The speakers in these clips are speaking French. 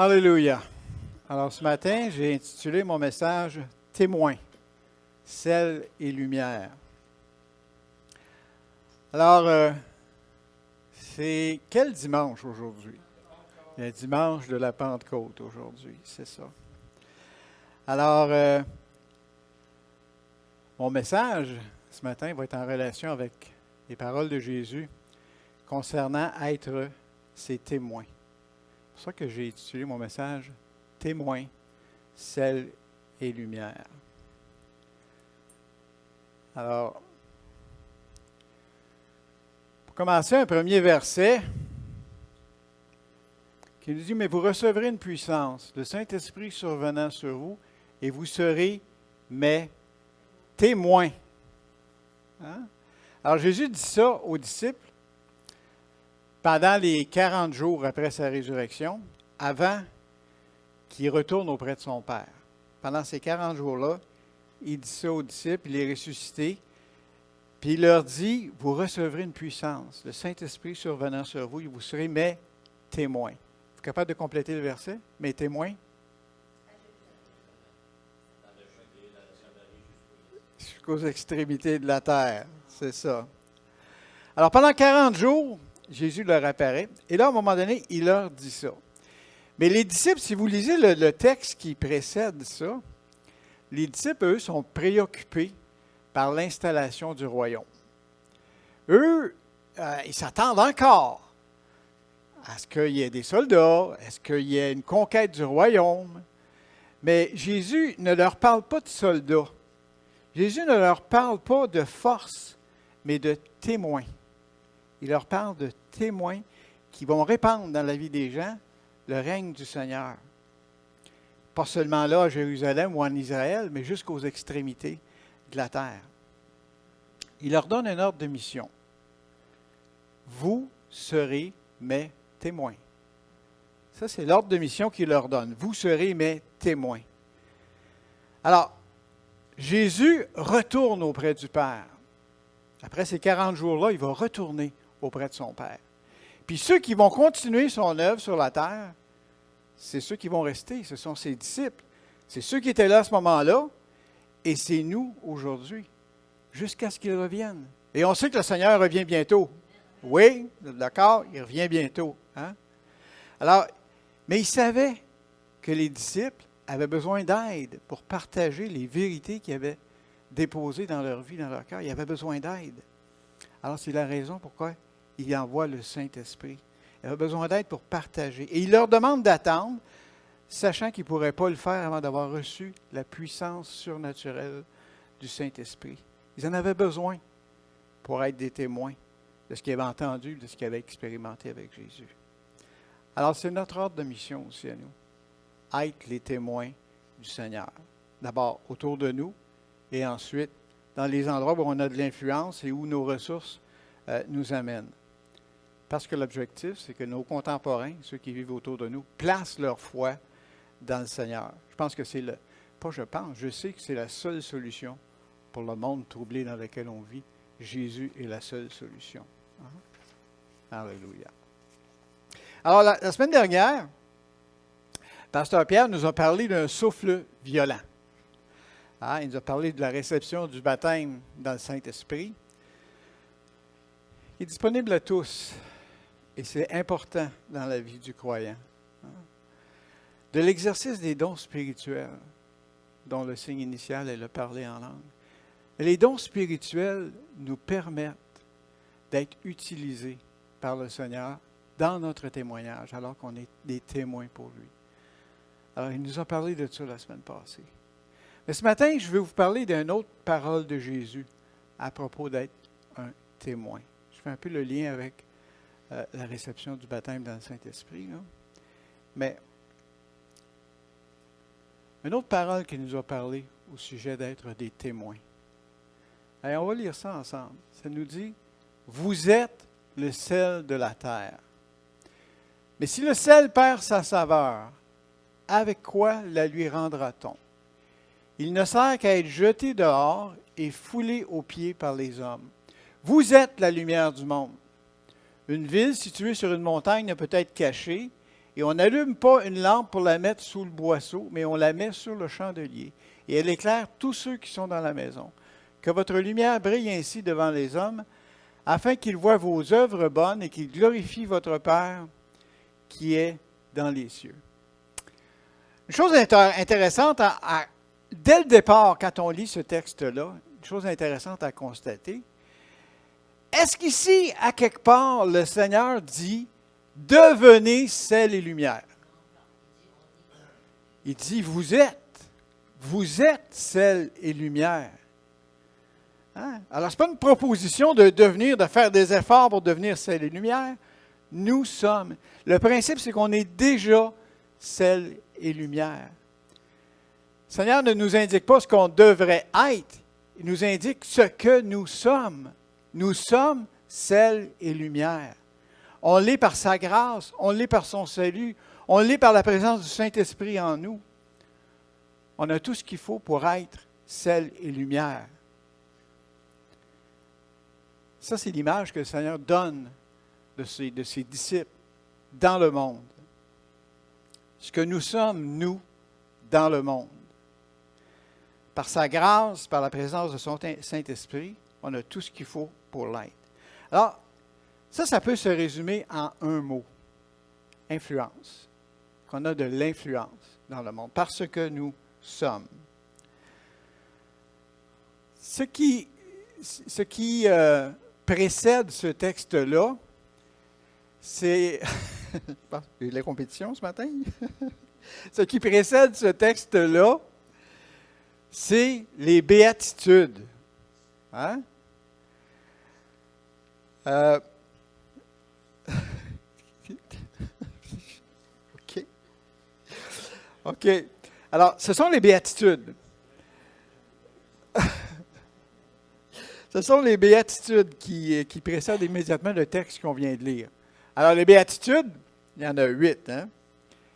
Alléluia. Alors ce matin, j'ai intitulé mon message « Témoin, sel et lumière ». Alors, c'est quel dimanche aujourd'hui? Le dimanche de la Pentecôte aujourd'hui, c'est ça. Alors, mon message ce matin va être en relation avec les paroles de Jésus concernant être ses témoins. C'est pour ça que j'ai intitulé mon message « Témoin, sel et lumière ». Alors, pour commencer, un premier verset qui nous dit « Mais vous recevrez une puissance, le Saint-Esprit survenant sur vous, et vous serez mes témoins. » Hein? Alors, Jésus dit ça aux disciples pendant les 40 jours après sa résurrection, avant qu'il retourne auprès de son Père. Pendant ces 40 jours-là, il dit ça aux disciples, il est ressuscité, puis il leur dit, vous recevrez une puissance, le Saint-Esprit survenant sur vous, et vous serez mes témoins. Vous êtes capable de compléter le verset? Mes témoins? Jusqu'aux extrémités de la terre, c'est ça. Alors pendant 40 jours, Jésus leur apparaît, et là, à un moment donné, il leur dit ça. Mais les disciples, si vous lisez le texte qui précède ça, les disciples, eux, sont préoccupés par l'installation du royaume. Eux, ils s'attendent encore à ce qu'il y ait des soldats, à ce qu'il y ait une conquête du royaume. Mais Jésus ne leur parle pas de soldats. Jésus ne leur parle pas de force, mais de témoins. Il leur parle de témoins qui vont répandre dans la vie des gens le règne du Seigneur. Pas seulement là à Jérusalem ou en Israël, mais jusqu'aux extrémités de la terre. Il leur donne un ordre de mission. Vous serez mes témoins. Ça, c'est l'ordre de mission qu'il leur donne. Vous serez mes témoins. Alors, Jésus retourne auprès du Père. Après ces 40 jours-là, il va retourner auprès de son Père. Puis ceux qui vont continuer son œuvre sur la terre, c'est ceux qui vont rester, ce sont ses disciples. C'est ceux qui étaient là à ce moment-là, et c'est nous aujourd'hui, jusqu'à ce qu'il revienne. Et on sait que le Seigneur revient bientôt. Oui, d'accord, il revient bientôt. Hein? Alors, mais il savait que les disciples avaient besoin d'aide pour partager les vérités qu'ils avaient déposées dans leur vie, dans leur cœur. Ils avaient besoin d'aide. Alors, c'est la raison pourquoi il envoie le Saint-Esprit. Il avait besoin d'aide pour partager. Et il leur demande d'attendre, sachant qu'ils ne pourraient pas le faire avant d'avoir reçu la puissance surnaturelle du Saint-Esprit. Ils en avaient besoin pour être des témoins de ce qu'ils avaient entendu, de ce qu'ils avaient expérimenté avec Jésus. Alors, c'est notre ordre de mission aussi à nous. Être les témoins du Seigneur. D'abord, autour de nous, et ensuite, dans les endroits où on a de l'influence et où nos ressources nous amènent. Parce que l'objectif, c'est que nos contemporains, ceux qui vivent autour de nous, placent leur foi dans le Seigneur. Je pense que c'est je sais que c'est la seule solution pour le monde troublé dans lequel on vit. Jésus est la seule solution. Alléluia. Alors, la semaine dernière, Pasteur Pierre nous a parlé d'un souffle violent. Il nous a parlé de la réception du baptême dans le Saint-Esprit. Il est disponible à tous. Et c'est important dans la vie du croyant. De l'exercice des dons spirituels, dont le signe initial est le parler en langue. Les dons spirituels nous permettent d'être utilisés par le Seigneur dans notre témoignage, alors qu'on est des témoins pour lui. Alors, il nous a parlé de ça la semaine passée. Mais ce matin, je vais vous parler d'une autre parole de Jésus à propos d'être un témoin. Je fais un peu le lien avec la réception du baptême dans le Saint-Esprit. Là. Mais une autre parole qui nous a parlé au sujet d'être des témoins. Allez, on va lire ça ensemble. Ça nous dit, « Vous êtes le sel de la terre. Mais si le sel perd sa saveur, avec quoi la lui rendra-t-on? Il ne sert qu'à être jeté dehors et foulé aux pieds par les hommes. Vous êtes la lumière du monde. Une ville située sur une montagne ne peut être cachée, Et on n'allume pas une lampe pour la mettre sous le boisseau, mais on la met sur le chandelier. Et elle éclaire tous ceux qui sont dans la maison. Que votre lumière brille ainsi devant les hommes, afin qu'ils voient vos œuvres bonnes et qu'ils glorifient votre Père qui est dans les cieux. Une chose intéressante, dès le départ, quand on lit ce texte-là, une chose intéressante à constater, est-ce qu'ici, à quelque part, le Seigneur dit « Devenez sel et lumière ». Il dit « Vous êtes sel et lumière ». Hein? Alors, ce n'est pas une proposition de faire des efforts pour devenir sel et lumière. Nous sommes. Le principe, c'est qu'on est déjà sel et lumière. Le Seigneur ne nous indique pas ce qu'on devrait être. Il nous indique ce que nous sommes. Nous sommes sel et lumière. On l'est par sa grâce, on l'est par son salut, on l'est par la présence du Saint-Esprit en nous. On a tout ce qu'il faut pour être sel et lumière. Ça, c'est l'image que le Seigneur donne de ses disciples dans le monde. Ce que nous sommes, nous, dans le monde. Par sa grâce, par la présence de son Saint-Esprit, on a tout ce qu'il faut pour l'être. Alors, ça peut se résumer en un mot. Influence. Qu'on a de l'influence dans le monde, parce que nous sommes. Ce qui précède ce texte-là, c'est... J'ai eu de la compétition ce matin. Ce qui précède ce texte-là, c'est les béatitudes. Hein? OK. Alors, ce sont les béatitudes. Ce sont les béatitudes qui précèdent immédiatement le texte qu'on vient de lire. Alors, les béatitudes, il y en a 8. Hein?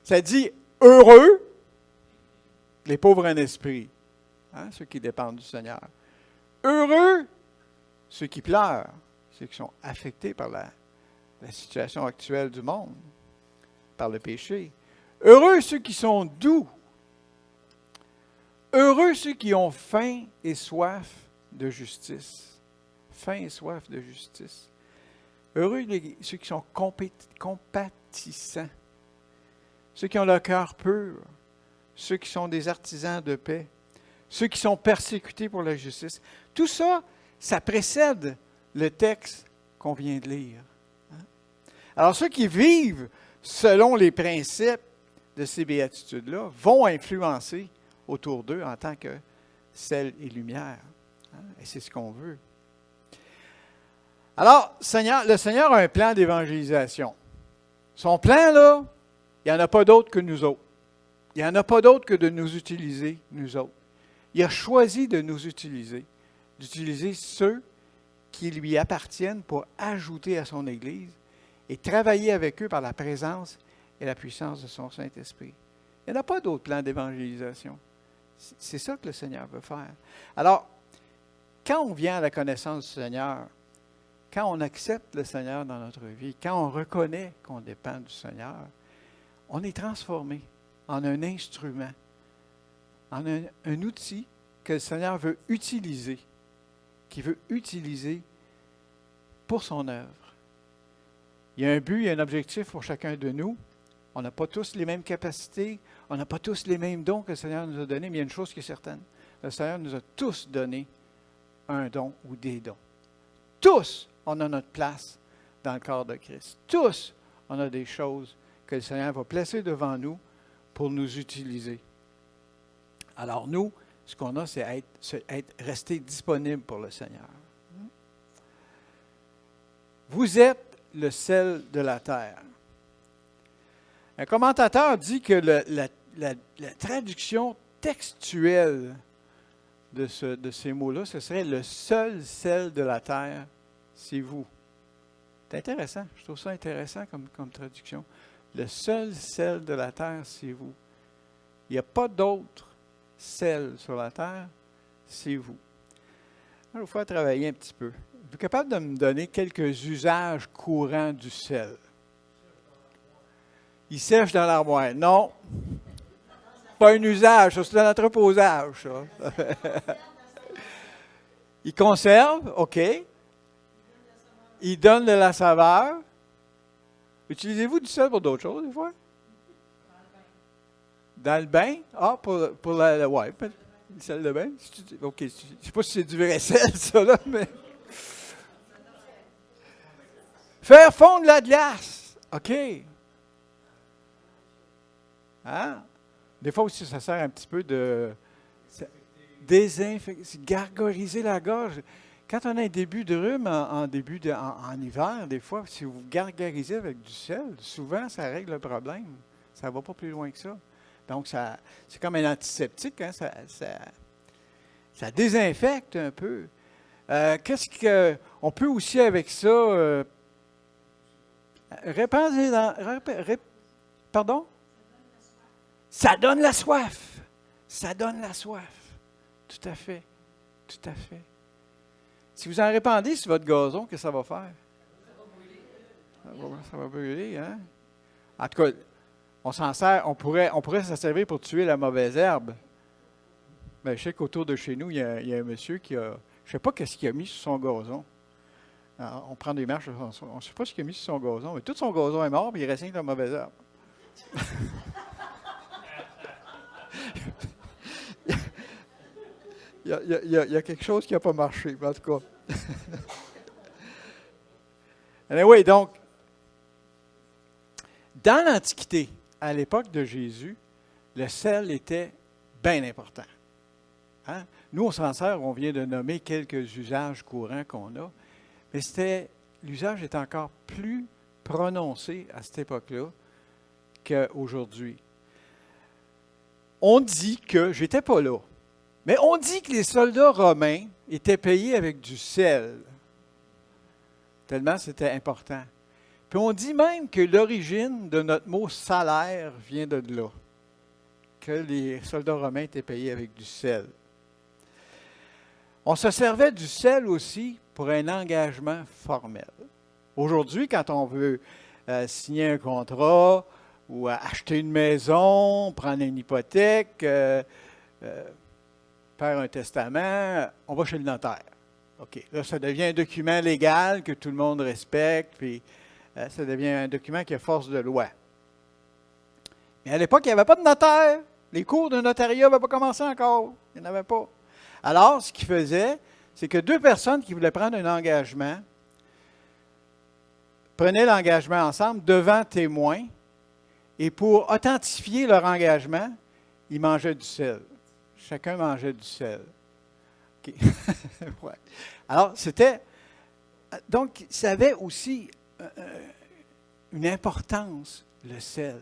Ça dit « Heureux les pauvres en esprit hein, », ceux qui dépendent du Seigneur. « Heureux ceux qui pleurent », ceux qui sont affectés par la situation actuelle du monde, par le péché. « Heureux ceux qui sont doux ». Heureux ceux qui ont faim et soif de justice. Faim et soif de justice. Heureux ceux qui sont compatissants. Ceux qui ont le cœur pur. Ceux qui sont des artisans de paix. Ceux qui sont persécutés pour la justice. Tout ça, ça précède le texte qu'on vient de lire. Alors, ceux qui vivent selon les principes de ces béatitudes-là vont influencer autour d'eux en tant que sel et lumière. Et c'est ce qu'on veut. Alors, le Seigneur a un plan d'évangélisation. Son plan, là, il n'y en a pas d'autre que nous autres. Il n'y en a pas d'autre que de nous utiliser, nous autres. Il a choisi de nous utiliser, d'utiliser ceux qui lui appartiennent pour ajouter à son Église et travailler avec eux par la présence et la puissance de son Saint-Esprit. Il n'y en a pas d'autre plan d'évangélisation. C'est ça que le Seigneur veut faire. Alors, quand on vient à la connaissance du Seigneur, quand on accepte le Seigneur dans notre vie, quand on reconnaît qu'on dépend du Seigneur, on est transformé en un instrument, en un outil que le Seigneur veut utiliser, qu'il veut utiliser pour son œuvre. Il y a un but, il y a un objectif pour chacun de nous. On n'a pas tous les mêmes capacités, on n'a pas tous les mêmes dons que le Seigneur nous a donnés, mais il y a une chose qui est certaine. Le Seigneur nous a tous donné un don ou des dons. Tous, on a notre place dans le corps de Christ. Tous, on a des choses que le Seigneur va placer devant nous pour nous utiliser. Alors nous, ce qu'on a, c'est rester disponible pour le Seigneur. Vous êtes le sel de la terre. Un commentateur dit que la traduction textuelle de ces mots-là, ce serait « le seul sel de la terre, c'est vous ». C'est intéressant, je trouve ça intéressant comme traduction. Le seul sel de la terre, c'est vous. Il n'y a pas d'autre sel sur la terre, c'est vous. Alors, il va falloir travailler un petit peu. Vous êtes capable de me donner quelques usages courants du sel? Il sèche dans l'armoire. Non, pas un usage, ça, c'est un entreposage, ça. Il conserve, OK. Il donne de la saveur. Utilisez-vous du sel pour d'autres choses, des fois? Dans le bain? Ah, pour la ouais, le sel de bain? OK, je ne sais pas si c'est du vrai sel, ça, là, mais... Faire fondre la glace. OK. Hein? Des fois aussi, ça sert un petit peu de désinfecter, gargariser la gorge. Quand on a un début de rhume en hiver, des fois, si vous gargarisez avec du sel, souvent, ça règle le problème. Ça ne va pas plus loin que ça. Donc, c'est comme un antiseptique, hein? Ça désinfecte un peu. On peut aussi avec ça pardon? Ça donne la soif. Ça donne la soif. Tout à fait. Tout à fait. Si vous en répandez sur votre gazon, qu'est-ce que ça va faire? Ça va brûler, hein? En tout cas, on s'en sert, on pourrait s'en servir pour tuer la mauvaise herbe. Mais je sais qu'autour de chez nous, il y a un monsieur qui a, je ne sais pas qu'est-ce qu'il a mis sur son gazon. Alors, on prend des marches, on ne sait pas ce qu'il a mis sur son gazon, mais tout son gazon est mort, puis il reste rien que la mauvaise herbe. Il y a quelque chose qui n'a pas marché, en tout cas. Anyway, donc, dans l'Antiquité, à l'époque de Jésus, le sel était bien important. Hein? Nous, on s'en sert, on vient de nommer quelques usages courants qu'on a, mais l'usage est encore plus prononcé à cette époque-là qu'aujourd'hui. On dit que, j'étais pas là, mais on dit que les soldats romains étaient payés avec du sel, tellement c'était important. Puis on dit même que l'origine de notre mot salaire vient de là, que les soldats romains étaient payés avec du sel. On se servait du sel aussi pour un engagement formel. Aujourd'hui, quand on veut signer un contrat ou acheter une maison, prendre une hypothèque, faire un testament, on va chez le notaire. OK. Là, ça devient un document légal que tout le monde respecte, puis ça devient un document qui a force de loi. Mais à l'époque, il n'y avait pas de notaire. Les cours de notariat n'avaient pas commencé encore. Il n'y en avait pas. Alors, ce qu'ils faisaient, c'est que deux personnes qui voulaient prendre un engagement prenaient l'engagement ensemble devant témoins et pour authentifier leur engagement, ils mangeaient du sel. Chacun mangeait du sel. OK. Ouais. Alors, donc, ça avait aussi une importance, le sel.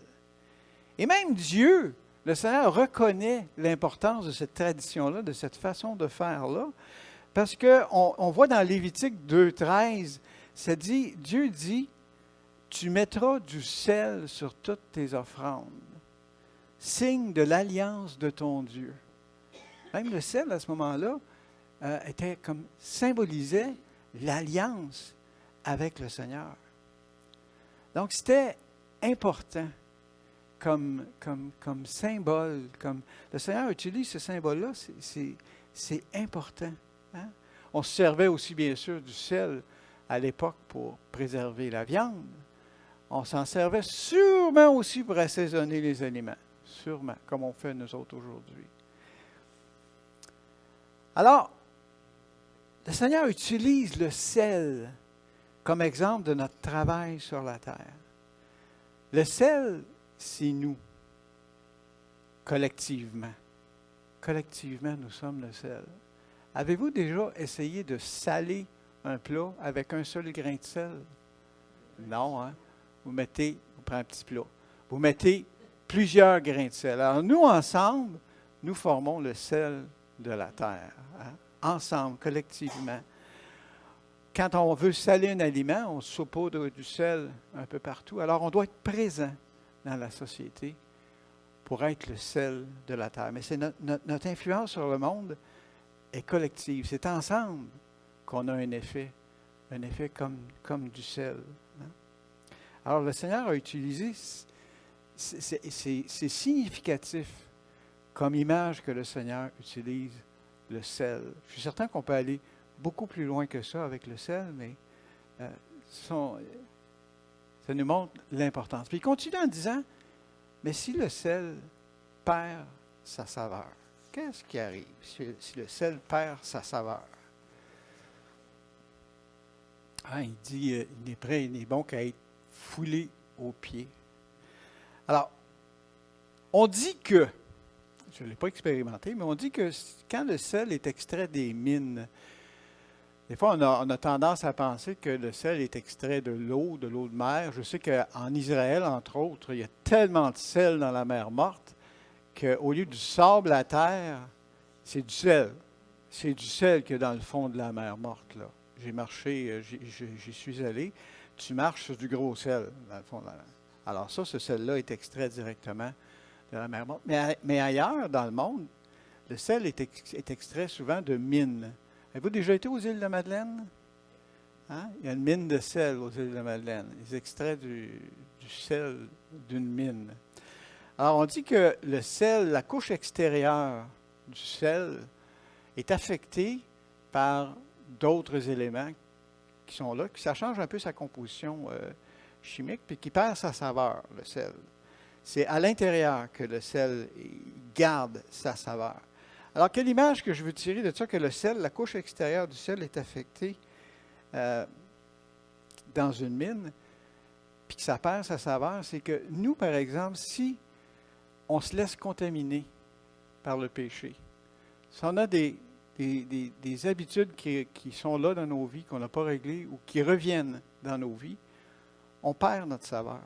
Et même Dieu, le Seigneur, reconnaît l'importance de cette tradition-là, de cette façon de faire-là, parce qu'on voit dans Lévitique 2,13, Dieu dit, « Tu mettras du sel sur toutes tes offrandes, signe de l'alliance de ton Dieu. » Même le sel, à ce moment-là, symbolisait l'alliance avec le Seigneur. Donc, c'était important comme symbole. Le Seigneur utilise ce symbole-là, c'est important. Hein? On se servait aussi, bien sûr, du sel à l'époque pour préserver la viande. On s'en servait sûrement aussi pour assaisonner les aliments. Sûrement, comme on fait nous autres aujourd'hui. Alors, le Seigneur utilise le sel comme exemple de notre travail sur la terre. Le sel, c'est nous, collectivement. Collectivement, nous sommes le sel. Avez-vous déjà essayé de saler un plat avec un seul grain de sel? Non, hein? Vous prenez un petit plat. Vous mettez plusieurs grains de sel. Alors, nous, ensemble, nous formons le sel de la terre. Hein? Ensemble, collectivement. Quand on veut saler un aliment, on saupoudre du sel un peu partout. Alors, on doit être présent dans la société pour être le sel de la terre. Mais c'est notre influence sur le monde est collective. C'est ensemble qu'on a un effet comme du sel. Hein? Alors, le Seigneur a utilisé c'est significatif comme image que le Seigneur utilise le sel. Je suis certain qu'on peut aller beaucoup plus loin que ça avec le sel, mais ça nous montre l'importance. Puis il continue en disant, mais si le sel perd sa saveur, qu'est-ce qui arrive si le sel perd sa saveur? Ah, il dit, il n'est prêt, il n'est bon qu'à être foulé aux pieds. Alors, on dit que, je ne l'ai pas expérimenté, mais on dit que quand le sel est extrait des mines, des fois on a tendance à penser que le sel est extrait de l'eau de mer. Je sais qu'en Israël, entre autres, il y a tellement de sel dans la mer Morte qu'au lieu du sable à terre, c'est du sel. C'est du sel qu'il y a dans le fond de la mer Morte, là. J'ai marché, j'y suis allé. Tu marches sur du gros sel, dans le fond. Alors ça, ce sel-là est extrait directement de la mer Morte. Mais ailleurs, dans le monde, le sel est extrait souvent de mines. Avez-vous déjà été aux îles de Madeleine? Hein? Il y a une mine de sel aux îles de Madeleine. Ils extraient du sel d'une mine. Alors, on dit que le sel, la couche extérieure du sel, est affectée par d'autres éléments qui sont là, que ça change un peu sa composition chimique, puis qui perd sa saveur, le sel. C'est à l'intérieur que le sel garde sa saveur. Alors, quelle image que je veux tirer de ça, que le sel, la couche extérieure du sel est affectée dans une mine, puis que ça perd sa saveur, c'est que nous, par exemple, si on se laisse contaminer par le péché, si on a des habitudes qui sont là dans nos vies, qu'on n'a pas réglées, ou qui reviennent dans nos vies, on perd notre saveur.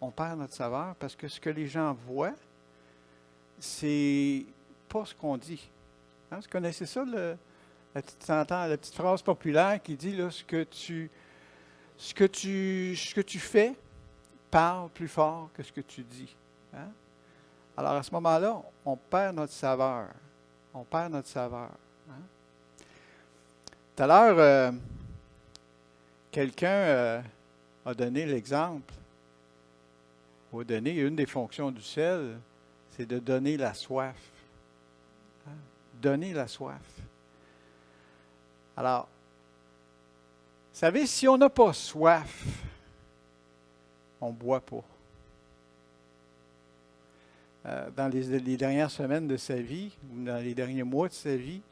On perd notre saveur parce que ce que les gens voient, c'est pas ce qu'on dit. Hein? Vous connaissez ça, la petite phrase populaire qui dit là, ce que tu fais parle plus fort que ce que tu dis. Hein? Alors à ce moment-là, on perd notre saveur. On perd notre saveur. Hein? Tout à l'heure, quelqu'un a donné l'exemple, ou a donné une des fonctions du sel, c'est de donner la soif. Hein? Donner la soif. Alors, vous savez, si on n'a pas soif, on ne boit pas. Dans les dernières semaines de sa vie, ou dans les derniers mois de sa vie,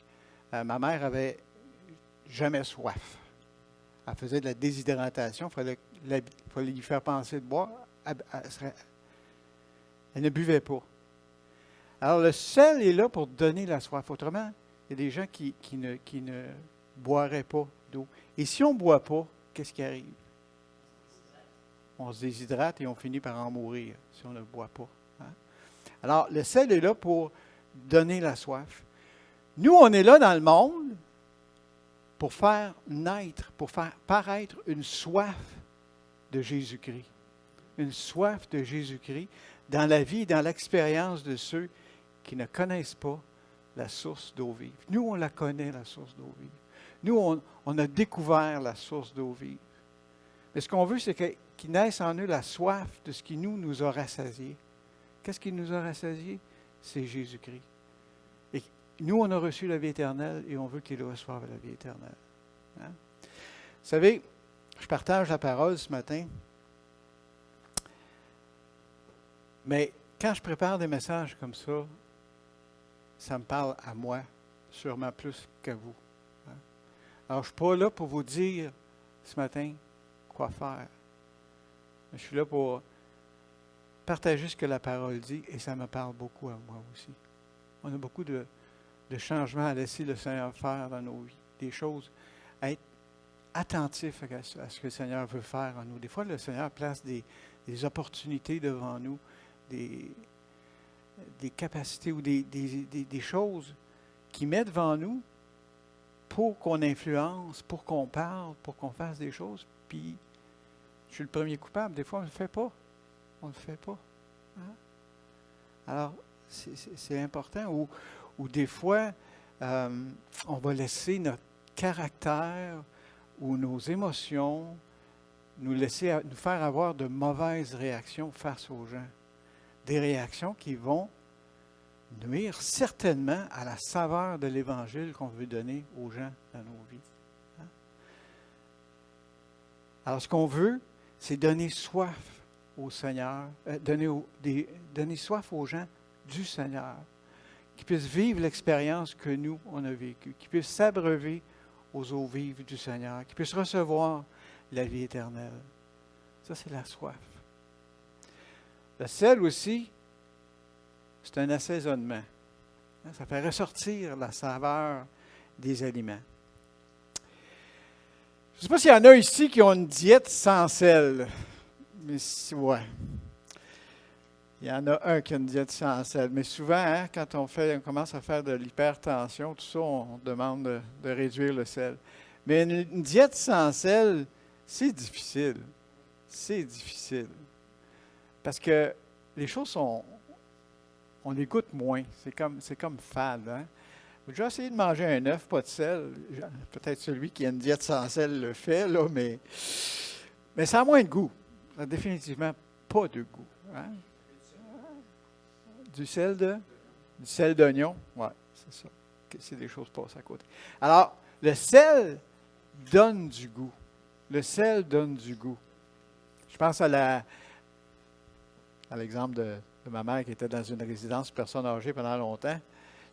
ma mère avait jamais soif. Elle faisait de la déshydratation, il fallait lui faire penser de boire. Elle ne buvait pas. Alors, le sel est là pour donner la soif. Autrement, il y a des gens qui ne boiraient pas d'eau. Et si on ne boit pas, qu'est-ce qui arrive? On se déshydrate et on finit par en mourir si on ne boit pas. Hein? Alors, le sel est là pour donner la soif. Nous, on est là dans le monde pour faire naître, pour faire paraître une soif de Jésus-Christ. Une soif de Jésus-Christ dans la vie et dans l'expérience de ceux qui ne connaissent pas la source d'eau vive. Nous, on la connaît, la source d'eau vive. Nous, on a découvert la source d'eau vive. Mais ce qu'on veut, c'est qu'il naisse en eux la soif de ce qui nous a rassasiés. Qu'est-ce qui nous a rassasiés? C'est Jésus-Christ. Et nous, on a reçu la vie éternelle et on veut qu'ils reçoivent la vie éternelle. Hein? Vous savez, je partage la parole ce matin, mais quand je prépare des messages comme ça, ça me parle à moi, sûrement plus qu'à vous. Hein? Alors, je ne suis pas là pour vous dire ce matin quoi faire. Je suis là pour partager ce que la parole dit et ça me parle beaucoup à moi aussi. On a beaucoup de changements à laisser le Seigneur faire dans nos vies, des choses, à être attentif à ce que le Seigneur veut faire en nous. Des fois, le Seigneur place des opportunités devant nous, des capacités ou des choses qu'il met devant nous pour qu'on influence, pour qu'on parle, pour qu'on fasse des choses. Puis, je suis le premier coupable. Des fois, on ne le fait pas. On ne le fait pas. Hein? Alors, c'est important. Ou des fois, on va laisser notre caractère ou nos émotions nous faire avoir de mauvaises réactions face aux gens. des réactions qui vont nuire certainement à la saveur de l'Évangile qu'on veut donner aux gens dans nos vies. Hein? Alors, ce qu'on veut, c'est donner soif au Seigneur, donner soif aux gens du Seigneur, qui puissent vivre l'expérience que nous, on a vécue, qui puissent s'abreuver aux eaux vives du Seigneur, qui puissent recevoir la vie éternelle. Ça, c'est la soif. Le sel aussi, c'est un assaisonnement. Ça fait ressortir la saveur des aliments. Je ne sais pas s'il y en a ici qui ont une diète sans sel. Mais ouais. Il y en a un qui a une diète sans sel. Mais souvent, hein, quand on commence à faire de l'hypertension, tout ça, on demande de réduire le sel. Mais une diète sans sel, c'est difficile. C'est difficile. Parce que les choses sont... On les goûte moins. C'est comme fade. Hein? J'ai déjà essayé de manger un œuf, pas de sel. Peut-être celui qui a une diète sans sel le fait, là, mais ça a moins de goût. Ça n'a définitivement pas de goût. Hein? Du sel d'oignon. Oui, c'est ça. C'est des choses passent à côté. Alors, le sel donne du goût. Le sel donne du goût. Je pense à l'exemple de ma mère qui était dans une résidence de personnes âgées pendant longtemps.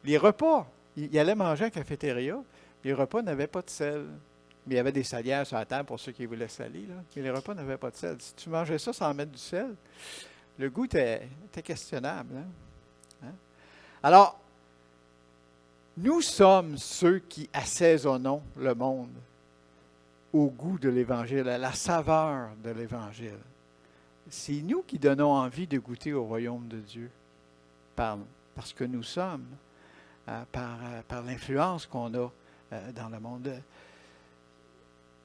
Les repas, il allait manger à la cafétéria, les repas n'avaient pas de sel. Mais il y avait des salières sur la table pour ceux qui voulaient saler, là. Mais les repas n'avaient pas de sel. Si tu mangeais ça sans mettre du sel, le goût était questionnable. Hein? Alors, nous sommes ceux qui assaisonnons le monde au goût de l'Évangile, à la saveur de l'Évangile. C'est nous qui donnons envie de goûter au royaume de Dieu, parce que nous sommes, par l'influence qu'on a dans le monde.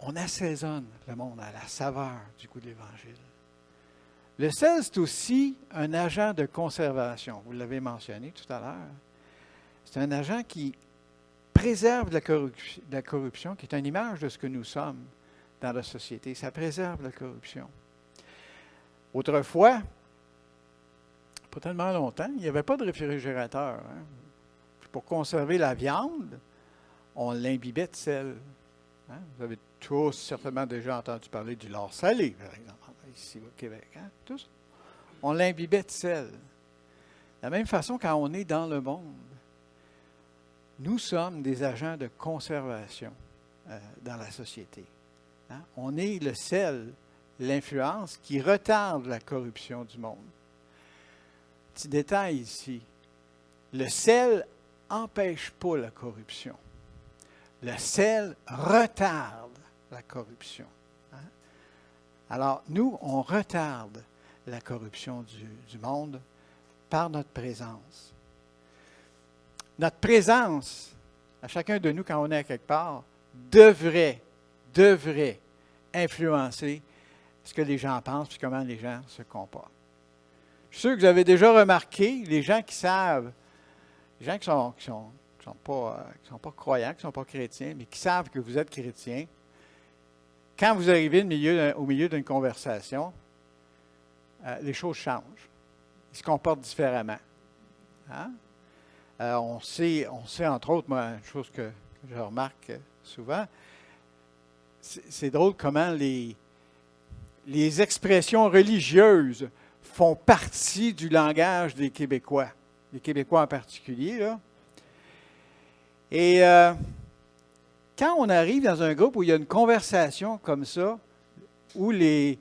On assaisonne le monde à la saveur du goût de l'Évangile. Le sel, c'est aussi un agent de conservation. Vous l'avez mentionné tout à l'heure. C'est un agent qui préserve la corruption, qui est une image de ce que nous sommes dans la société. Ça préserve la corruption. Autrefois, pas tellement longtemps, il n'y avait pas de réfrigérateur. Hein. Pour conserver la viande, on l'imbibait de sel. Hein? Vous avez tous certainement déjà entendu parler du lard salé, par exemple, ici au Québec. Hein? Tous. On l'imbibait de sel. De la même façon, quand on est dans le monde, nous sommes des agents de conservation dans la société. Hein? On est le sel, l'influence qui retarde la corruption du monde. Petit détail ici. Le sel n'empêche pas la corruption. Le sel retarde la corruption. Hein? Alors, nous, on retarde la corruption du monde par notre présence. Notre présence, à chacun de nous, quand on est à quelque part, devrait influencer ce que les gens pensent et comment les gens se comportent. Je suis sûr que vous avez déjà remarqué, les gens qui savent, les gens qui sont pas croyants, qui ne sont pas chrétiens, mais qui savent que vous êtes chrétien, quand vous arrivez au milieu d'une conversation, les choses changent. Ils se comportent différemment. Hein? On sait, entre autres, moi, une chose que je remarque souvent, c'est drôle comment les expressions religieuses font partie du langage des Québécois. Les Québécois en particulier, là. Et quand on arrive dans un groupe où il y a une conversation comme ça, où les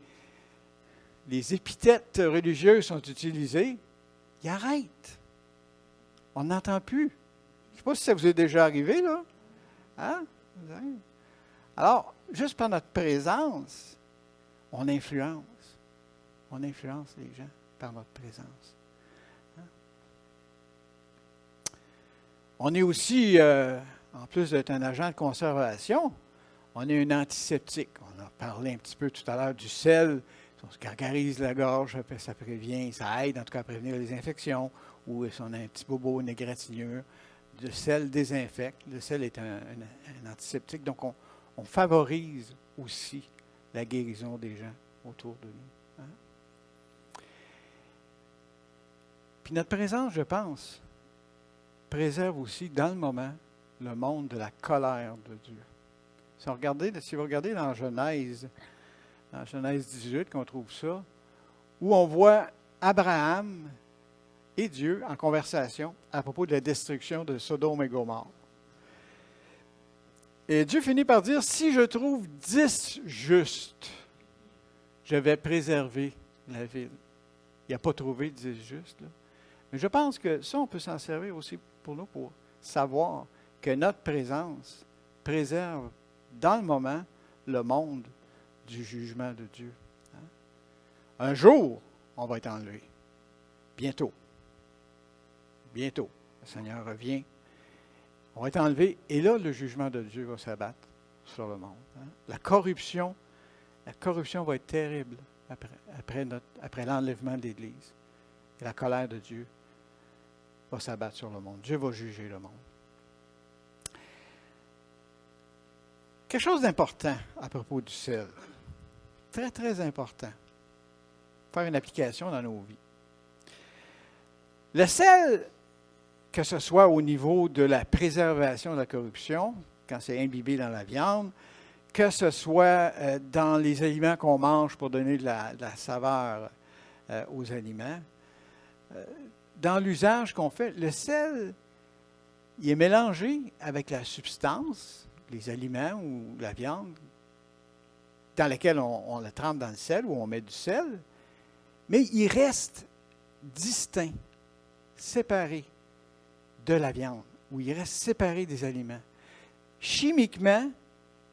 épithètes religieuses sont utilisées, ils arrêtent. On n'entend plus. Je ne sais pas si ça vous est déjà arrivé, là. Hein? Alors, juste par notre présence, on influence. On influence les gens par notre présence. Hein? On est aussi, en plus d'être un agent de conservation, on est un antiseptique. On a parlé un petit peu tout à l'heure du sel. On se gargarise la gorge, ça prévient, ça aide en tout cas à prévenir les infections. Ou si on a un petit bobo, une égratignure, le sel désinfecte. Le sel est un antiseptique. Donc, on favorise aussi la guérison des gens autour de nous. Hein? Puis notre présence, je pense, préserve aussi dans le moment le monde de la colère de Dieu. Si vous regardez dans Genèse 18, qu'on trouve ça, où on voit Abraham et Dieu en conversation à propos de la destruction de Sodome et Gomorrhe. Et Dieu finit par dire, si je trouve 10 justes, je vais préserver la ville. Il n'a pas trouvé 10 justes, là. Mais je pense que ça, on peut s'en servir aussi pour nous, pour savoir que notre présence préserve dans le moment le monde du jugement de Dieu. Un jour, on va être enlevé. Bientôt. Bientôt. Le Seigneur revient. On va être enlevé. Et là, le jugement de Dieu va s'abattre sur le monde. La corruption va être terrible après l'enlèvement de l'Église. Et la colère de Dieu va s'abattre sur le monde. Dieu va juger le monde. Quelque chose d'important à propos du sel. Très, très important. Faire une application dans nos vies. Le sel, que ce soit au niveau de la préservation de la corruption, quand c'est imbibé dans la viande, que ce soit dans les aliments qu'on mange pour donner de la saveur aux aliments, dans l'usage qu'on fait, le sel, il est mélangé avec la substance, les aliments ou la viande, dans laquelle on le trempe dans le sel ou on met du sel, mais il reste distinct, séparé de la viande, ou il reste séparé des aliments. Chimiquement,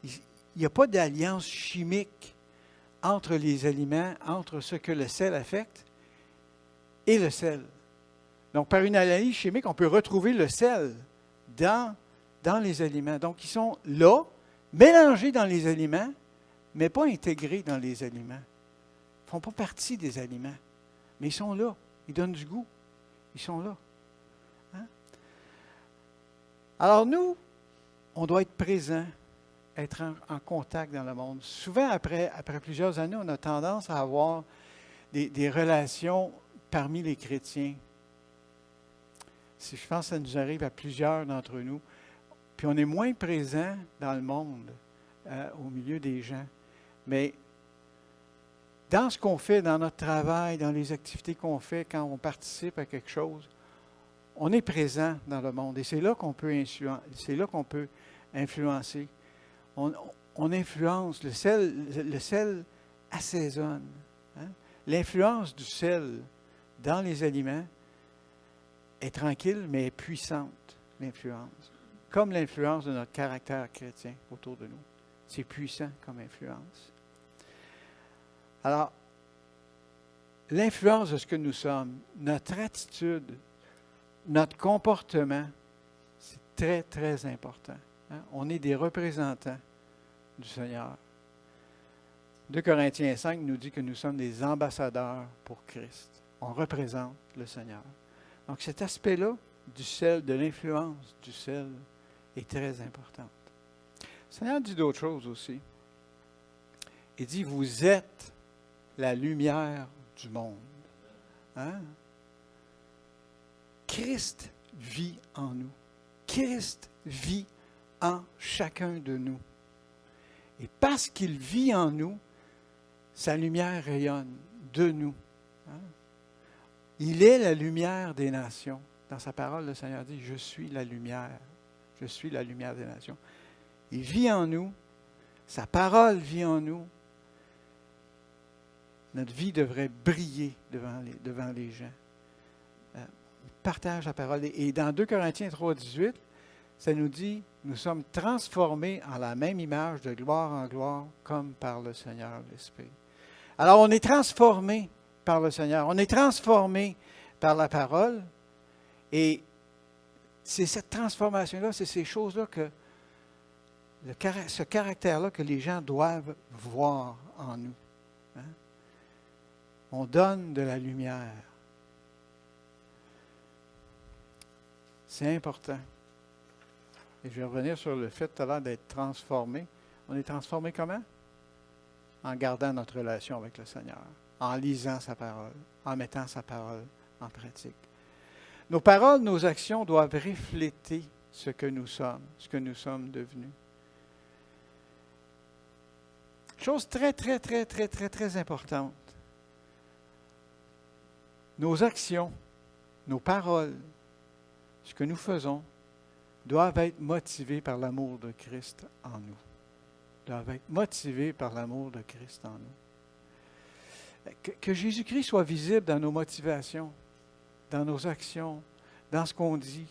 il n'y a pas d'alliance chimique entre les aliments, entre ce que le sel affecte et le sel. Donc, par une analyse chimique, on peut retrouver le sel dans les aliments. Donc, ils sont là, mélangés dans les aliments, mais pas intégrés dans les aliments. Ils ne font pas partie des aliments, mais ils sont là. Ils donnent du goût. Ils sont là. Hein? Alors, nous, on doit être présents, être en contact dans le monde. Souvent, après plusieurs années, on a tendance à avoir des relations parmi les chrétiens. Je pense que ça nous arrive à plusieurs d'entre nous. Puis on est moins présent dans le monde, au milieu des gens. Mais dans ce qu'on fait, dans notre travail, dans les activités qu'on fait, quand on participe à quelque chose, on est présent dans le monde. Et c'est là qu'on peut influencer. On influence. Le sel assaisonne. Hein? L'influence du sel dans les aliments est tranquille, mais est puissante, l'influence. Comme l'influence de notre caractère chrétien autour de nous. C'est puissant comme influence. Alors, l'influence de ce que nous sommes, notre attitude, notre comportement, c'est très, très important. Hein? On est des représentants du Seigneur. 2 Corinthiens 5 nous dit que nous sommes des ambassadeurs pour Christ. On représente le Seigneur. Donc, cet aspect-là du sel, de l'influence du sel, est très important. Le Seigneur dit d'autres choses aussi. Il dit, vous êtes la lumière du monde. Hein? Christ vit en nous. Christ vit en chacun de nous. Et parce qu'il vit en nous, sa lumière rayonne de nous. Hein? Il est la lumière des nations. Dans sa parole, le Seigneur dit, je suis la lumière. Je suis la lumière des nations. Il vit en nous. Sa parole vit en nous. Notre vie devrait briller devant les gens. Il partage la parole. Et dans 2 Corinthiens 3, 18, ça nous dit, nous sommes transformés en la même image de gloire en gloire, comme par le Seigneur l'Esprit. Alors, on est transformé par le Seigneur. On est transformé par la parole. Et c'est cette transformation-là, c'est ces choses-là que, ce caractère-là que les gens doivent voir en nous. Hein? On donne de la lumière. C'est important. Et je vais revenir sur le fait tout à l'heure d'être transformé. On est transformé comment? En gardant notre relation avec le Seigneur, en lisant sa parole, en mettant sa parole en pratique. Nos paroles, nos actions doivent refléter ce que nous sommes devenus. Chose très, très, très, très, très, très importante. Nos actions, nos paroles, ce que nous faisons, doivent être motivés par l'amour de Christ en nous. Doivent être motivés par l'amour de Christ en nous. Que Jésus-Christ soit visible dans nos motivations, dans nos actions, dans ce qu'on dit.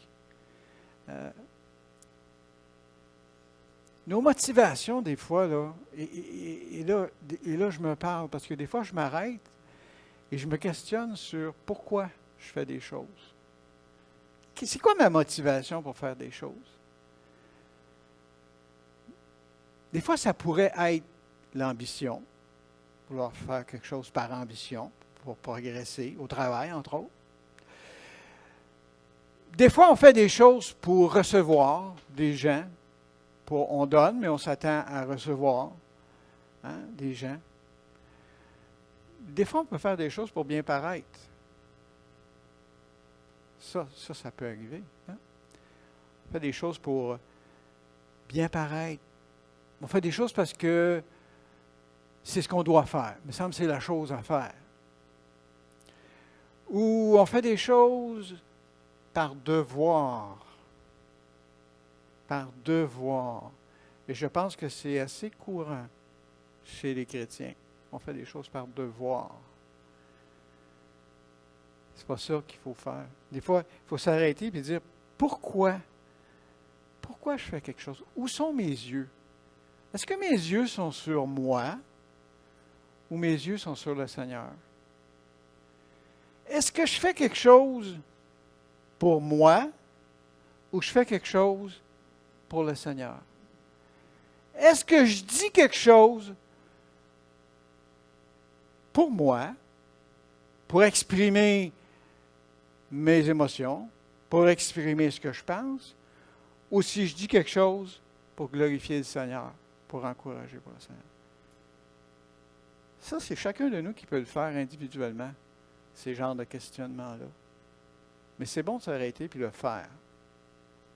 Nos motivations, des fois, là, et là, je me parle, parce que des fois, je m'arrête et je me questionne sur pourquoi je fais des choses. C'est quoi ma motivation pour faire des choses? Des fois, ça pourrait être l'ambition, vouloir faire quelque chose par ambition, pour progresser au travail, entre autres. Des fois, on fait des choses pour recevoir des gens. On donne, mais on s'attend à recevoir des gens. Des fois, on peut faire des choses pour bien paraître. Ça peut arriver. Hein? On fait des choses pour bien paraître. On fait des choses parce que c'est ce qu'on doit faire. Il me semble que c'est la chose à faire. Ou on fait des choses par devoir. Par devoir. Et je pense que c'est assez courant chez les chrétiens. On fait des choses par devoir. C'est pas ça qu'il faut faire. Des fois, il faut s'arrêter et dire pourquoi? Pourquoi je fais quelque chose? Où sont mes yeux? Est-ce que mes yeux sont sur moi ou mes yeux sont sur le Seigneur? Est-ce que je fais quelque chose pour moi ou je fais quelque chose pour le Seigneur? Est-ce que je dis quelque chose pour moi, pour exprimer mes émotions, pour exprimer ce que je pense, ou si je dis quelque chose pour glorifier le Seigneur, pour encourager pour le Seigneur? Ça, c'est chacun de nous qui peut le faire individuellement, ces genres de questionnements-là. Mais c'est bon de s'arrêter puis le faire.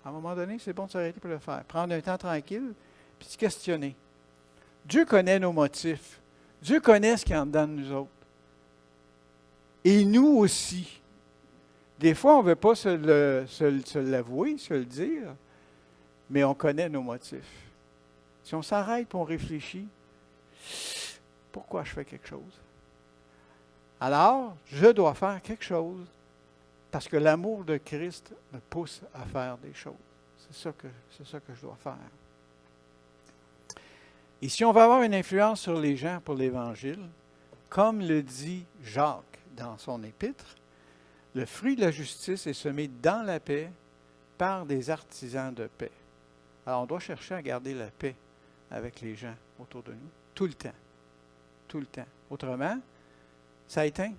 À un moment donné, c'est bon de s'arrêter pour le faire. Prendre un temps tranquille, puis se questionner. Dieu connaît nos motifs. Dieu connaît ce qu'il y a en dedans de nous autres. Et nous aussi. Des fois, on ne veut pas se l'avouer, se le dire, mais on connaît nos motifs. Si on s'arrête et on réfléchit, pourquoi je fais quelque chose? Alors, je dois faire quelque chose parce que l'amour de Christ me pousse à faire des choses. C'est ça que je dois faire. Et si on va avoir une influence sur les gens pour l'Évangile, comme le dit Jacques dans son épître, le fruit de la justice est semé dans la paix par des artisans de paix. Alors, on doit chercher à garder la paix avec les gens autour de nous, tout le temps. Tout le temps. Autrement, ça éteint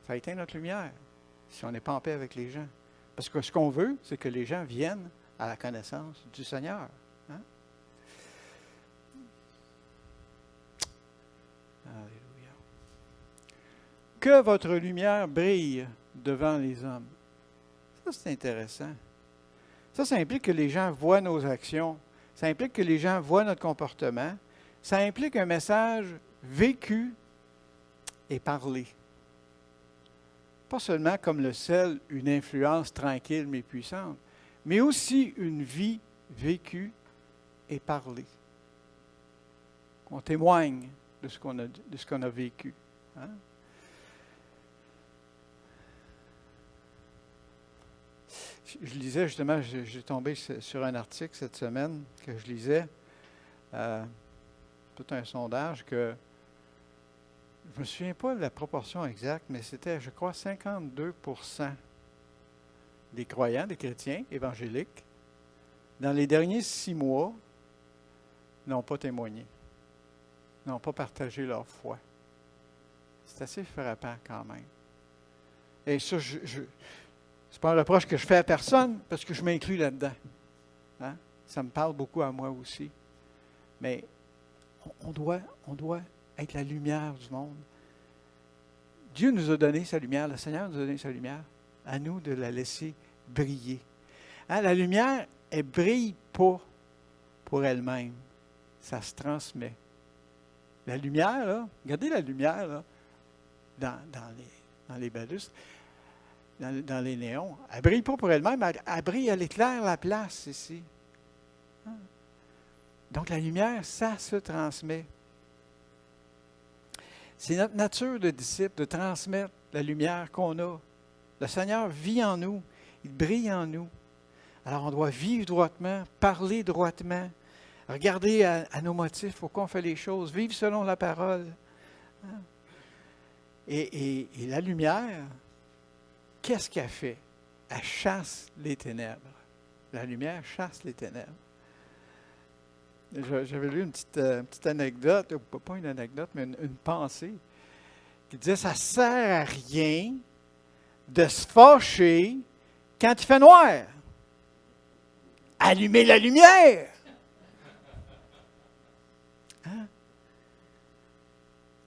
notre lumière si on n'est pas en paix avec les gens. Parce que ce qu'on veut, c'est que les gens viennent à la connaissance du Seigneur. Hein? Alléluia. Que votre lumière brille devant les hommes. Ça, c'est intéressant. Ça implique que les gens voient nos actions. Ça implique que les gens voient notre comportement. Ça implique un message vécu et parlé. Pas seulement comme le sel, une influence tranquille mais puissante, mais aussi une vie vécue et parlée. On témoigne de ce qu'on a vécu. Hein? Je lisais justement, j'ai tombé sur un article cette semaine que je lisais, tout un sondage que je ne me souviens pas de la proportion exacte, mais c'était, je crois, 52% des croyants, des chrétiens évangéliques, dans les derniers 6 mois, n'ont pas témoigné, n'ont pas partagé leur foi. C'est assez frappant quand même. Et ça, c'est pas un reproche que je fais à personne, parce que je m'inclus là-dedans. Hein? Ça me parle beaucoup à moi aussi. Mais on doit être la lumière du monde. Dieu nous a donné sa lumière, le Seigneur nous a donné sa lumière. À nous de la laisser briller. Hein, la lumière, elle ne brille pas pour elle-même. Ça se transmet. La lumière, là, regardez la lumière là, dans les balustres, dans les néons. Elle ne brille pas pour elle-même, elle brille, elle éclaire la place ici. Hein? Donc la lumière, ça se transmet. C'est notre nature de disciple de transmettre la lumière qu'on a. Le Seigneur vit en nous, il brille en nous. Alors on doit vivre droitement, parler droitement, regarder à nos motifs, pourquoi on fait les choses, vivre selon la parole. Et la lumière, qu'est-ce qu'elle fait? Elle chasse les ténèbres. La lumière chasse les ténèbres. J'avais lu une petite anecdote, pas une anecdote, mais une pensée, qui disait, ça ne sert à rien de se fâcher quand il fait noir. Allumez la lumière! Hein?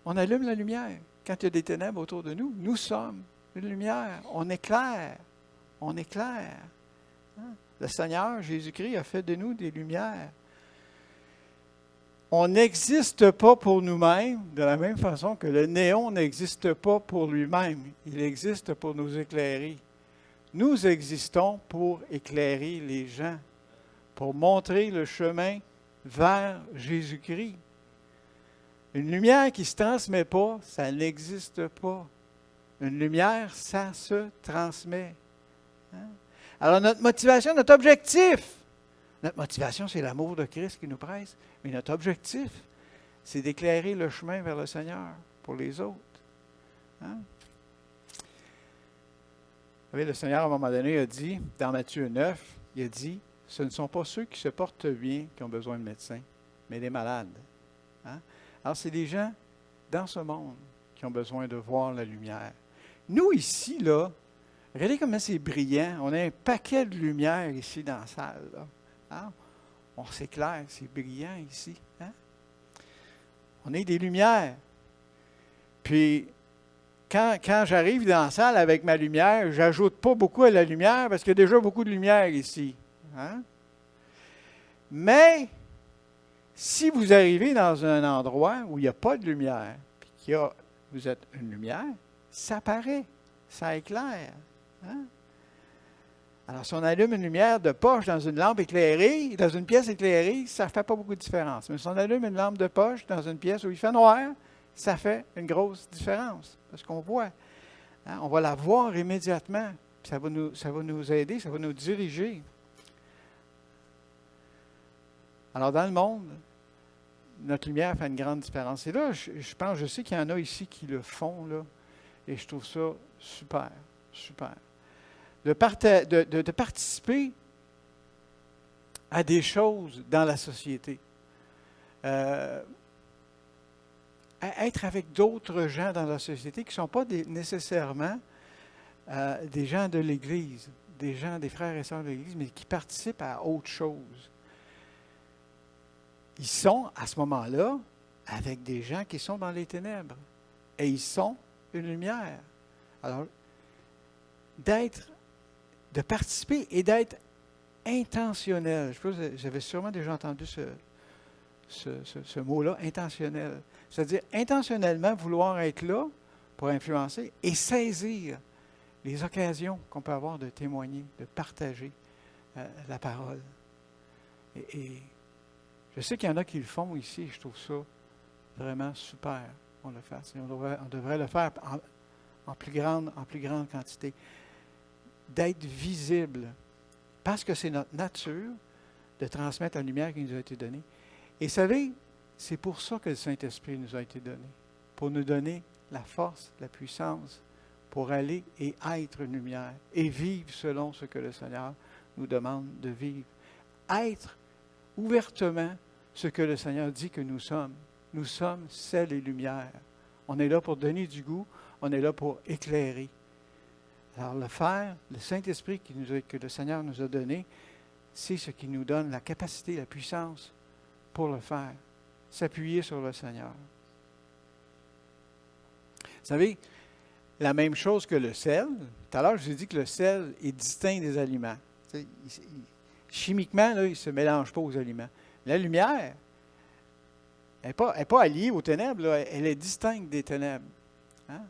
On allume la lumière. Quand il y a des ténèbres autour de nous, nous sommes une lumière. On éclaire. On éclaire. Hein? Le Seigneur, Jésus-Christ, a fait de nous des lumières. On n'existe pas pour nous-mêmes, de la même façon que le néon n'existe pas pour lui-même. Il existe pour nous éclairer. Nous existons pour éclairer les gens, pour montrer le chemin vers Jésus-Christ. Une lumière qui ne se transmet pas, ça n'existe pas. Une lumière, ça se transmet. Hein? Alors notre motivation, notre objectif, notre motivation, c'est l'amour de Christ qui nous presse, mais notre objectif, c'est d'éclairer le chemin vers le Seigneur pour les autres. Hein? Vous savez, le Seigneur, à un moment donné, a dit, dans Matthieu 9, il a dit, ce ne sont pas ceux qui se portent bien qui ont besoin de médecins, mais les malades. Hein? Alors, c'est des gens dans ce monde qui ont besoin de voir la lumière. Nous, ici, là, regardez comment c'est brillant. On a un paquet de lumière ici dans la salle. Là. Hein? On s'éclaire, c'est brillant ici. Hein? On est des lumières. Puis, quand j'arrive dans la salle avec ma lumière, je n'ajoute pas beaucoup à la lumière parce qu'il y a déjà beaucoup de lumière ici. Hein? Mais, si vous arrivez dans un endroit où il n'y a pas de lumière, puis vous êtes une lumière, ça paraît, ça éclaire. Hein? Alors, si on allume une lumière de poche dans une lampe éclairée, dans une pièce éclairée, ça ne fait pas beaucoup de différence. Mais si on allume une lampe de poche dans une pièce où il fait noir, ça fait une grosse différence. Parce qu'on voit. Hein? On va la voir immédiatement. Puis ça va nous aider, ça va nous diriger. Alors, dans le monde, notre lumière fait une grande différence. Et là, je sais qu'il y en a ici qui le font, là, et je trouve ça super, super. De participer à des choses dans la société. Être avec d'autres gens dans la société qui ne sont pas nécessairement des gens de l'Église, des frères et sœurs de l'Église, mais qui participent à autre chose. Ils sont, à ce moment-là, avec des gens qui sont dans les ténèbres. Et ils sont une lumière. Alors, de participer et d'être intentionnel. Je pense que vous avez sûrement déjà entendu ce mot-là, intentionnel. C'est-à-dire, intentionnellement vouloir être là pour influencer et saisir les occasions qu'on peut avoir de témoigner, de partager la parole. Et je sais qu'il y en a qui le font ici, et je trouve ça vraiment super qu'on le fasse. Et on devrait le faire en plus grande quantité. D'être visible, parce que c'est notre nature de transmettre la lumière qui nous a été donnée. Et vous savez, c'est pour ça que le Saint-Esprit nous a été donné, pour nous donner la force, la puissance, pour aller et être une lumière, et vivre selon ce que le Seigneur nous demande de vivre. Être ouvertement ce que le Seigneur dit que nous sommes. Nous sommes sel et lumière. On est là pour donner du goût, on est là pour éclairer. Alors le faire, le Saint-Esprit que le Seigneur nous a donné, c'est ce qui nous donne la capacité, la puissance pour le faire. S'appuyer sur le Seigneur. Vous savez, la même chose que le sel. Tout à l'heure, je vous ai dit que le sel est distinct des aliments. Chimiquement, là, il ne se mélange pas aux aliments. La lumière, elle n'est pas alliée aux ténèbres, là, elle est distincte des ténèbres. Hein?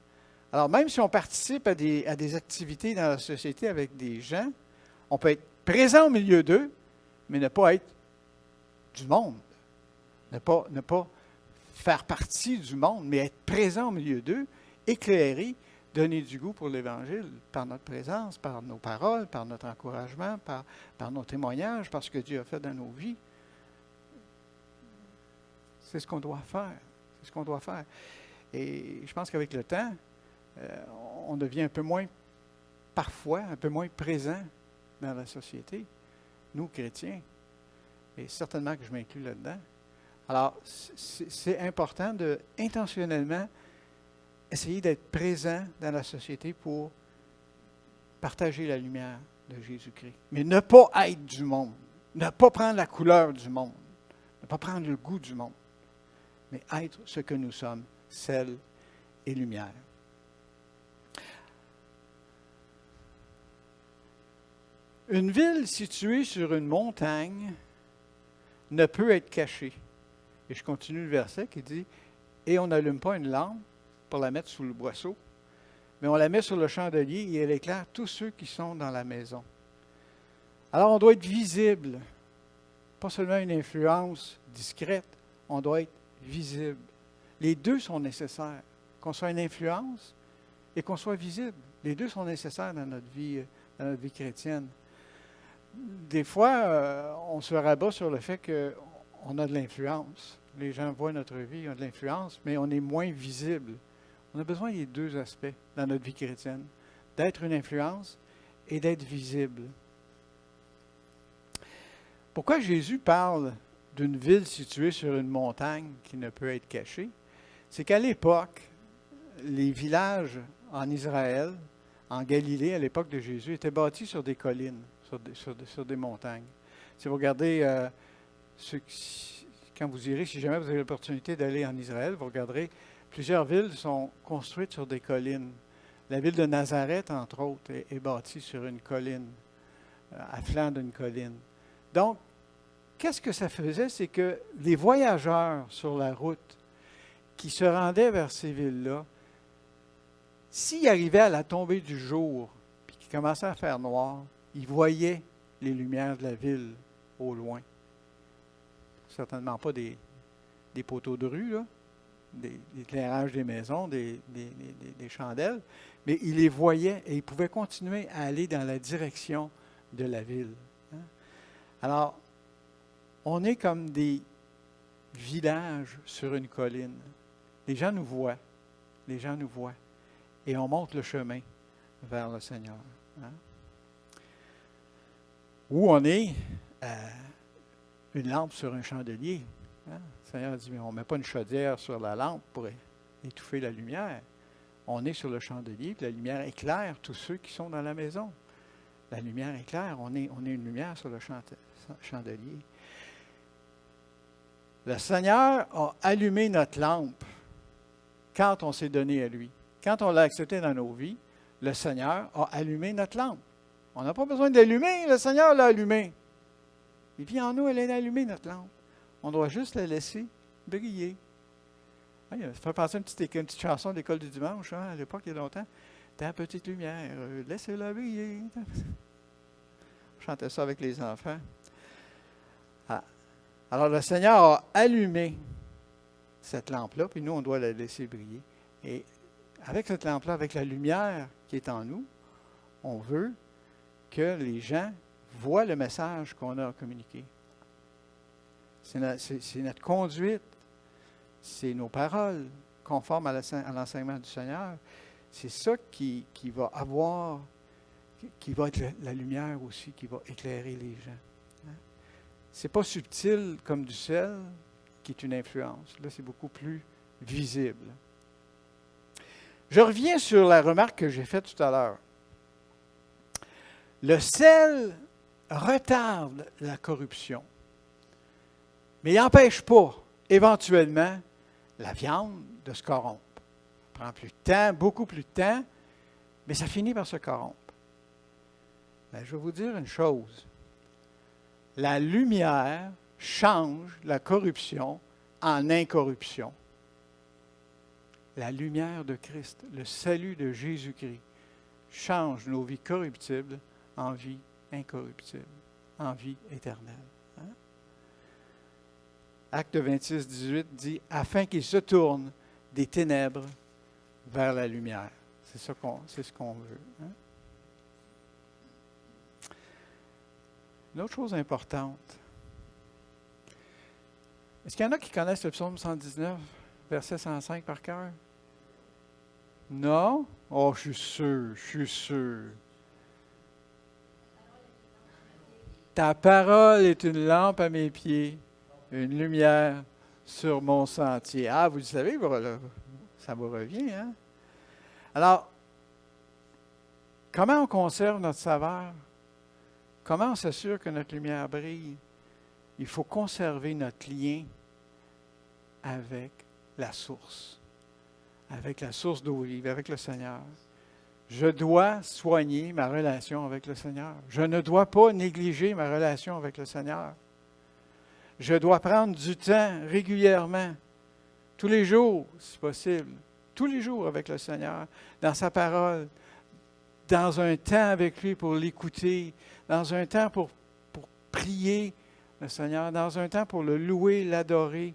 Alors, même si on participe à des activités dans la société avec des gens, on peut être présent au milieu d'eux, mais ne pas être du monde. Ne pas faire partie du monde, mais être présent au milieu d'eux, éclairer, donner du goût pour l'Évangile par notre présence, par nos paroles, par notre encouragement, par nos témoignages, par ce que Dieu a fait dans nos vies. C'est ce qu'on doit faire. C'est ce qu'on doit faire. Et je pense qu'avec le temps, on devient un peu moins, parfois, un peu moins présent dans la société, nous, chrétiens. Et certainement que je m'inclus là-dedans. Alors, c'est important de, intentionnellement, essayer d'être présent dans la société pour partager la lumière de Jésus-Christ. Mais ne pas être du monde. Ne pas prendre la couleur du monde. Ne pas prendre le goût du monde. Mais être ce que nous sommes, sel et lumière. Une ville située sur une montagne ne peut être cachée. Et je continue le verset qui dit « Et on n'allume pas une lampe pour la mettre sous le boisseau, mais on la met sur le chandelier et elle éclaire tous ceux qui sont dans la maison. » Alors on doit être visible, pas seulement une influence discrète, on doit être visible. Les deux sont nécessaires, qu'on soit une influence et qu'on soit visible. Les deux sont nécessaires dans notre vie chrétienne. Des fois, on se rabat sur le fait qu'on a de l'influence. Les gens voient notre vie, on a de l'influence, mais on est moins visible. On a besoin des deux aspects dans notre vie chrétienne, d'être une influence et d'être visible. Pourquoi Jésus parle d'une ville située sur une montagne qui ne peut être cachée? C'est qu'à l'époque, les villages en Israël, en Galilée, à l'époque de Jésus, étaient bâtis sur des collines, sur des montagnes. Si vous regardez, quand vous irez, si jamais vous avez l'opportunité d'aller en Israël, vous regarderez, plusieurs villes sont construites sur des collines. La ville de Nazareth, entre autres, est bâtie sur une colline, à flanc d'une colline. Donc, qu'est-ce que ça faisait? C'est que les voyageurs sur la route qui se rendaient vers ces villes-là, s'ils arrivaient à la tombée du jour, puis qu'il commençait à faire noir, ils voyaient les lumières de la ville au loin. Certainement pas des poteaux de rue, là, des éclairages des maisons, des chandelles, mais ils les voyaient et ils pouvaient continuer à aller dans la direction de la ville. Hein? Alors, on est comme des villages sur une colline. Les gens nous voient. Les gens nous voient. Et on monte le chemin vers le Seigneur. Hein? Où on est une lampe sur un chandelier. Hein? Le Seigneur dit, mais on ne met pas une chaudière sur la lampe pour étouffer la lumière. On est sur le chandelier, puis la lumière éclaire tous ceux qui sont dans la maison. La lumière éclaire, on est une lumière sur le chandelier. Le Seigneur a allumé notre lampe quand on s'est donné à lui. Quand on l'a accepté dans nos vies, le Seigneur a allumé notre lampe. On n'a pas besoin de l'allumer, le Seigneur l'a allumé. Et puis en nous, elle est allumée, notre lampe. On doit juste la laisser briller. Ça fait penser à une petite chanson d'école du dimanche, hein, à l'époque, il y a longtemps. Ta petite lumière, laissez-la briller. On chantait ça avec les enfants. Ah. Alors le Seigneur a allumé cette lampe-là, puis nous, on doit la laisser briller. Et avec cette lampe-là, avec la lumière qui est en nous, on veut que les gens voient le message qu'on a communiqué. C'est notre conduite, c'est nos paroles conformes à l'enseignement du Seigneur. C'est ça qui va avoir, qui va être la lumière aussi, qui va éclairer les gens. Hein? C'est pas subtil comme du sel, qui est une influence. Là, c'est beaucoup plus visible. Je reviens sur la remarque que j'ai faite tout à l'heure. Le sel retarde la corruption, mais il n'empêche pas, éventuellement, la viande de se corrompre. Ça prend plus de temps, beaucoup plus de temps, mais ça finit par se corrompre. Ben, je vais vous dire une chose. La lumière change la corruption en incorruption. La lumière de Christ, le salut de Jésus-Christ, change nos vies corruptibles en vie incorruptible, en vie éternelle. Hein? Acte 26, 18 dit « Afin qu'ils se tournent des ténèbres vers la lumière. » C'est ce qu'on veut. Hein? Une autre chose importante. Est-ce qu'il y en a qui connaissent le psaume 119, verset 105 par cœur? Non? Oh, je suis sûr. Ta parole est une lampe à mes pieds, une lumière sur mon sentier. Ah, vous le savez, ça vous revient, hein? Alors, comment on conserve notre saveur? Comment on s'assure que notre lumière brille? Il faut conserver notre lien avec la source d'eau vive, avec le Seigneur. Je dois soigner ma relation avec le Seigneur. Je ne dois pas négliger ma relation avec le Seigneur. Je dois prendre du temps régulièrement, tous les jours, si possible, tous les jours avec le Seigneur, dans sa parole, dans un temps avec lui pour l'écouter, dans un temps pour prier le Seigneur, dans un temps pour le louer, l'adorer.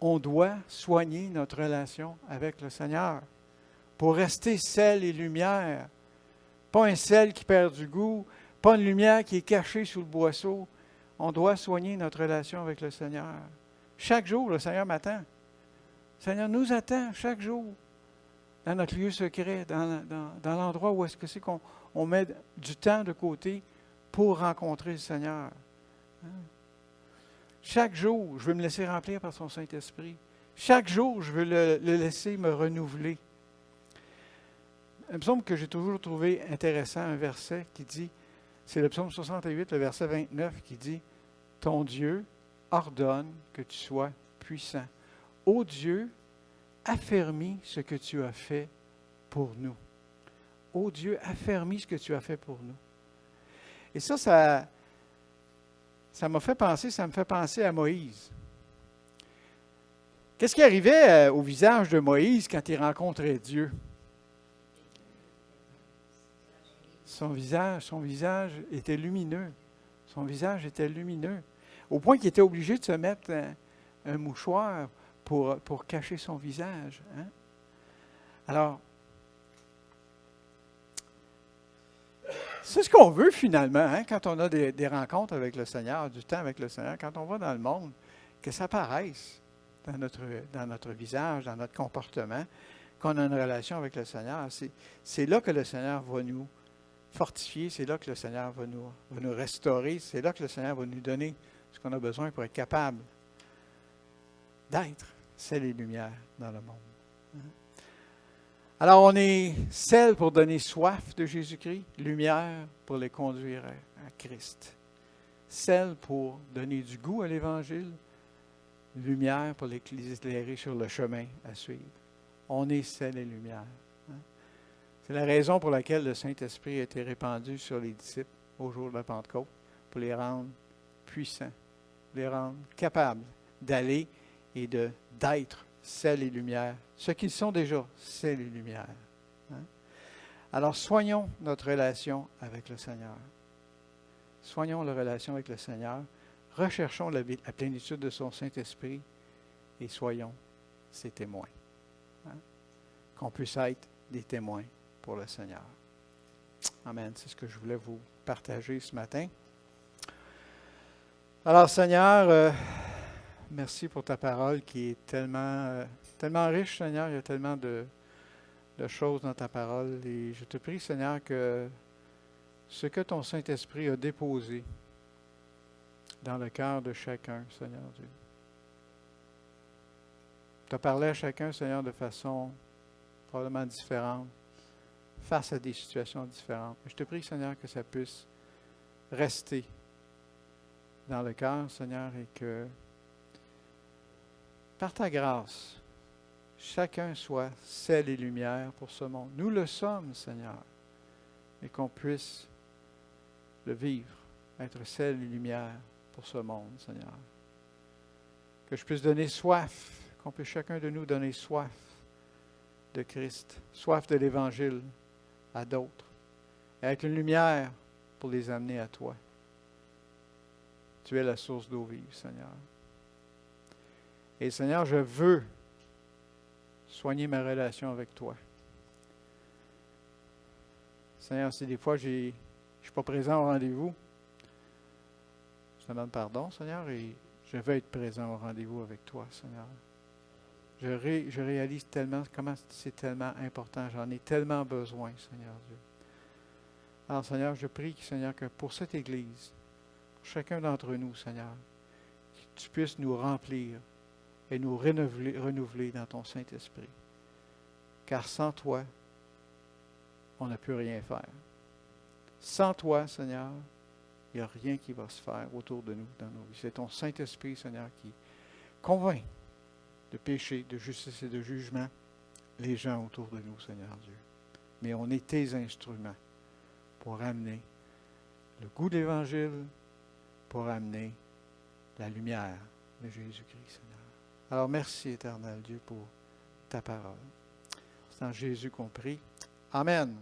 On doit soigner notre relation avec le Seigneur pour rester sel et lumière. Pas un sel qui perd du goût, pas une lumière qui est cachée sous le boisseau. On doit soigner notre relation avec le Seigneur. Chaque jour, le Seigneur m'attend. Le Seigneur nous attend chaque jour dans notre lieu secret, dans l'endroit où est-ce que c'est qu'on met du temps de côté pour rencontrer le Seigneur. Hein? Chaque jour, je veux me laisser remplir par son Saint-Esprit. Chaque jour, je veux le laisser me renouveler. Un psaume que j'ai toujours trouvé intéressant, un verset qui dit, c'est le psaume 68, le verset 29, qui dit « Ton Dieu ordonne que tu sois puissant. Ô Dieu, affermis ce que tu as fait pour nous. » Ô Dieu, affermis ce que tu as fait pour nous. Et ça me fait penser à Moïse. Qu'est-ce qui arrivait au visage de Moïse quand il rencontrait Dieu? Son visage était lumineux. Son visage était lumineux. Au point qu'il était obligé de se mettre un mouchoir pour cacher son visage. Hein? Alors, c'est ce qu'on veut finalement, hein, quand on a des rencontres avec le Seigneur, du temps avec le Seigneur, quand on va dans le monde, que ça paraisse dans notre visage, dans notre comportement, qu'on a une relation avec le Seigneur. C'est là que le Seigneur va nous fortifier, c'est là que le Seigneur va nous restaurer, c'est là que le Seigneur va nous donner ce qu'on a besoin pour être capable d'être sel et lumière dans le monde. Alors, on est sel pour donner soif de Jésus-Christ, lumière pour les conduire à Christ. Sel pour donner du goût à l'Évangile, lumière pour les éclairer sur le chemin à suivre. On est sel et lumière. C'est la raison pour laquelle le Saint-Esprit a été répandu sur les disciples au jour de la Pentecôte, pour les rendre puissants, les rendre capables d'aller et d'être sel et lumière, ce qu'ils sont déjà, sel et lumière. Hein? Alors, soignons notre relation avec le Seigneur. Soignons la relation avec le Seigneur. Recherchons la plénitude de son Saint-Esprit et soyons ses témoins. Hein? Qu'on puisse être des témoins pour le Seigneur. Amen. C'est ce que je voulais vous partager ce matin. Alors, Seigneur, merci pour ta parole qui est tellement riche, Seigneur. Il y a tellement de choses dans ta parole. Et je te prie, Seigneur, que ce que ton Saint-Esprit a déposé dans le cœur de chacun, Seigneur Dieu. Tu as parlé à chacun, Seigneur, de façon probablement différente, face à des situations différentes. Je te prie, Seigneur, que ça puisse rester dans le cœur, Seigneur, et que par ta grâce, chacun soit sel et lumière pour ce monde. Nous le sommes, Seigneur. et qu'on puisse le vivre, être sel et lumière pour ce monde, Seigneur. Que je puisse donner soif, qu'on puisse chacun de nous donner soif de Christ, soif de l'Évangile à d'autres, et être une lumière pour les amener à toi. Tu es la source d'eau vive, Seigneur. Et Seigneur, je veux soigner ma relation avec toi. Seigneur, si des fois je ne suis pas présent au rendez-vous, je te demande pardon, Seigneur, et je veux être présent au rendez-vous avec toi, Seigneur. Je réalise tellement comment c'est tellement important. J'en ai tellement besoin, Seigneur Dieu. Alors, Seigneur, je prie, Seigneur, que pour cette Église, pour chacun d'entre nous, Seigneur, que tu puisses nous remplir et nous renouveler dans ton Saint-Esprit. Car sans toi, on ne peut rien faire. Sans toi, Seigneur, il n'y a rien qui va se faire autour de nous, dans nos vies. C'est ton Saint-Esprit, Seigneur, qui convainc de péché, de justice et de jugement les gens autour de nous, Seigneur Dieu. Mais on est tes instruments pour amener le goût de l'Évangile, pour amener la lumière de Jésus-Christ, Seigneur. Alors merci, éternel Dieu, pour ta parole. C'est en Jésus qu'on prie. Amen.